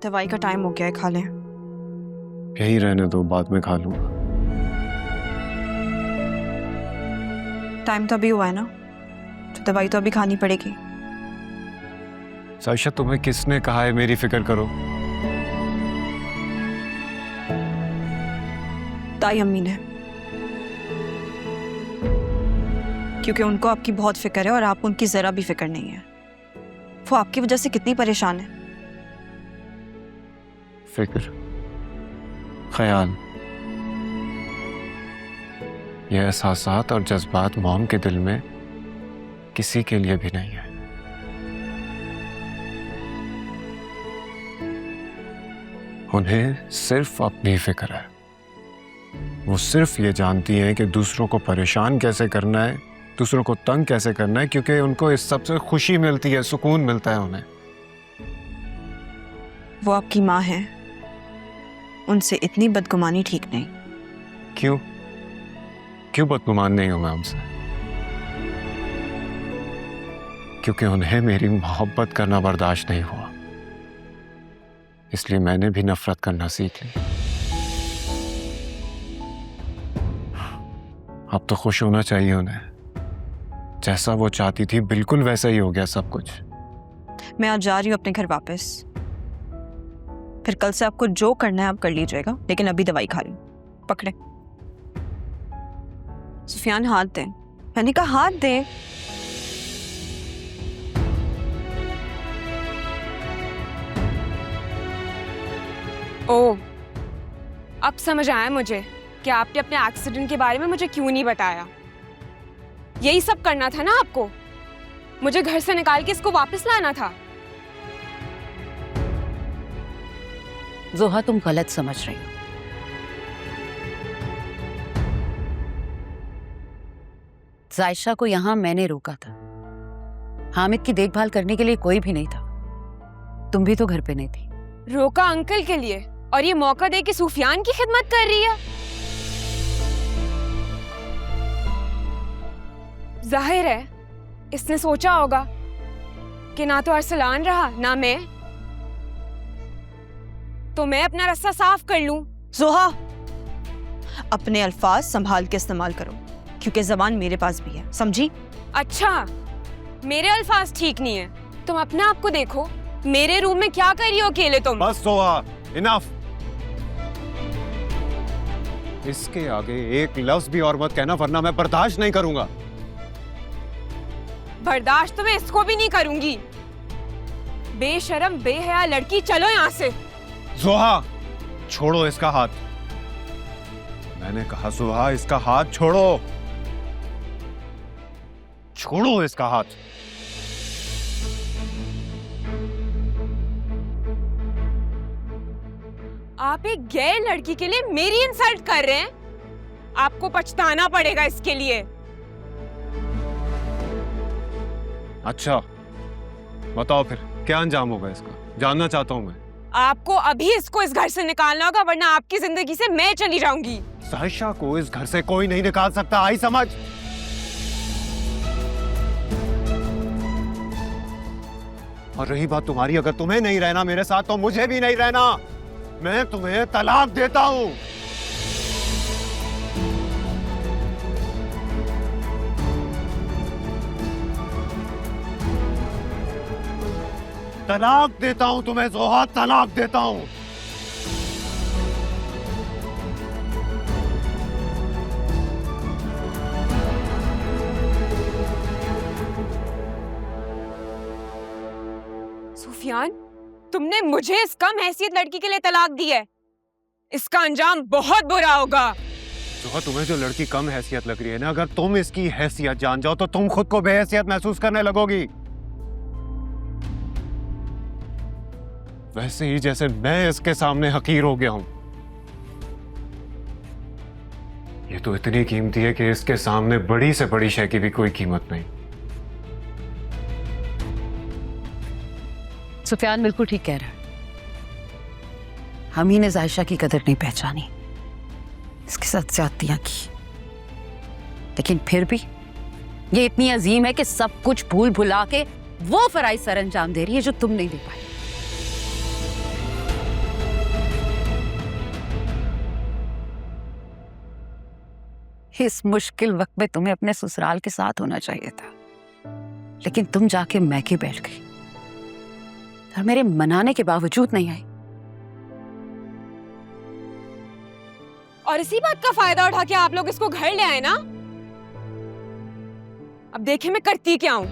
दवाई का टाइम हो गया है, खा लें। यही रहने दो, बाद में खा लूंगा। टाइम तो अभी हुआ है ना, तो दवाई तो अभी खानी पड़ेगी। साइशा, तुम्हें किसने कहा है मेरी फिक्र करो? ताई अम्मी ने, क्योंकि उनको आपकी बहुत फिक्र है और आपको उनकी जरा भी फिक्र नहीं है। वो आपकी वजह से कितनी परेशान है। फिक्र, ख्याल, ये एहसासात और जज्बात मॉम के दिल में किसी के लिए भी नहीं है। उन्हें सिर्फ अपनी फिक्र है। वो सिर्फ ये जानती हैं कि दूसरों को परेशान कैसे करना है, दूसरों को तंग कैसे करना है, क्योंकि उनको इस सबसे खुशी मिलती है, सुकून मिलता है उन्हें। वो आपकी माँ है, उनसे इतनी बदगुमानी ठीक नहीं। क्यों क्यों बदगुमान नहीं हूं मैं उनसे? क्योंकि उन्हें मेरी मोहब्बत करना बर्दाश्त नहीं हुआ, इसलिए मैंने भी नफरत करना सीख ली। अब तो खुश होना चाहिए उन्हें। जैसा वो चाहती थी बिल्कुल वैसा ही हो गया सब कुछ। मैं आज जा रही हूँ अपने घर वापस। फिर कल से आपको जो करना है आप कर लीजिएगा, लेकिन अभी दवाई खा ली। पकड़े सुफियान, हाथ दे। मैंने कहा हाथ दे। ओह, अब समझ आया मुझे कि आपने अपने एक्सीडेंट के बारे में मुझे क्यों नहीं बताया। यही सब करना था ना आपको, मुझे घर से निकाल के इसको वापस लाना था। जोहा, तुम गलत समझ रही हो। जायशा को यहां मैंने रोका था। हामिद की देखभाल करने के लिए कोई भी नहीं था। तुम भी तो घर पे नहीं थी। रोका अंकल के लिए, और ये मौका दे के सुफियान की खिदमत कर रही है। जाहिर है इसने सोचा होगा कि ना तो अरसलान रहा ना मैं, तो मैं अपना रास्ता साफ कर लूं। जोहा, अपने अल्फाज संभाल के इस्तेमाल करो, क्योंकि ज़बान मेरे पास भी है, समझी? अच्छा, मेरे अल्फाज ठीक नहीं है। तुम अपने आप को देखो, मेरे रूम में क्या कर रही हो अकेले तुम? बस सोहा, इनफ। इसके आगे एक लफ्ज भी और मत कहना, वरना मैं बर्दाश्त नहीं करूंगा। बर्दाश्त तो मैं इसको भी नहीं करूंगी। बेशरम बेहया लड़की, चलो यहाँ से। जोहा, छोड़ो इसका हाथ। मैंने कहा जोहा, इसका हाथ छोड़ो। छोड़ो इसका हाथ। आप एक गैर लड़की के लिए मेरी इंसल्ट कर रहे हैं। आपको पछताना पड़ेगा इसके लिए। अच्छा, बताओ फिर क्या अंजाम होगा इसका, जानना चाहता हूं मैं। आपको अभी इसको इस घर से निकालना होगा, वरना आपकी जिंदगी से मैं चली जाऊंगी। साइशा को इस घर से कोई नहीं निकाल सकता, आई समझ? और रही बात तुम्हारी, अगर तुम्हें नहीं रहना मेरे साथ तो मुझे भी नहीं रहना। मैं तुम्हें तलाक देता हूं। तलाक देता हूं तुम्हें जोहा, तलाक देता हूं। सुफियान, तुमने मुझे इस कम हैसियत लड़की के लिए तलाक दी है। इसका अंजाम बहुत बुरा होगा। जोहा, तुम्हें जो लड़की कम हैसियत लग रही है ना, अगर तुम इसकी हैसियत जान जाओ तो तुम खुद को बेहैसियत महसूस करने लगोगी। वैसे ही जैसे मैं इसके सामने हकीर हो गया हूं। ये तो इतनी कीमती है कि इसके सामने बड़ी से बड़ी शय की भी कोई कीमत नहीं। सुफियान बिल्कुल ठीक कह रहा है। हम ही ने जायशा की कदर नहीं पहचानी, इसके साथ ज्यादतियां की। लेकिन फिर भी ये इतनी अजीम है कि सब कुछ भूल भुला के वो फराइज सर अंजाम दे रही है जो तुम नहीं दे पाई। इस मुश्किल वक्त में तुम्हें अपने ससुराल के साथ होना चाहिए था, लेकिन तुम जाके मैके बैठ गई और मेरे मनाने के बावजूद नहीं आई। और इसी बात का फायदा उठा के आप लोग इसको घर ले आए ना। अब देखे मैं करती क्या हूं।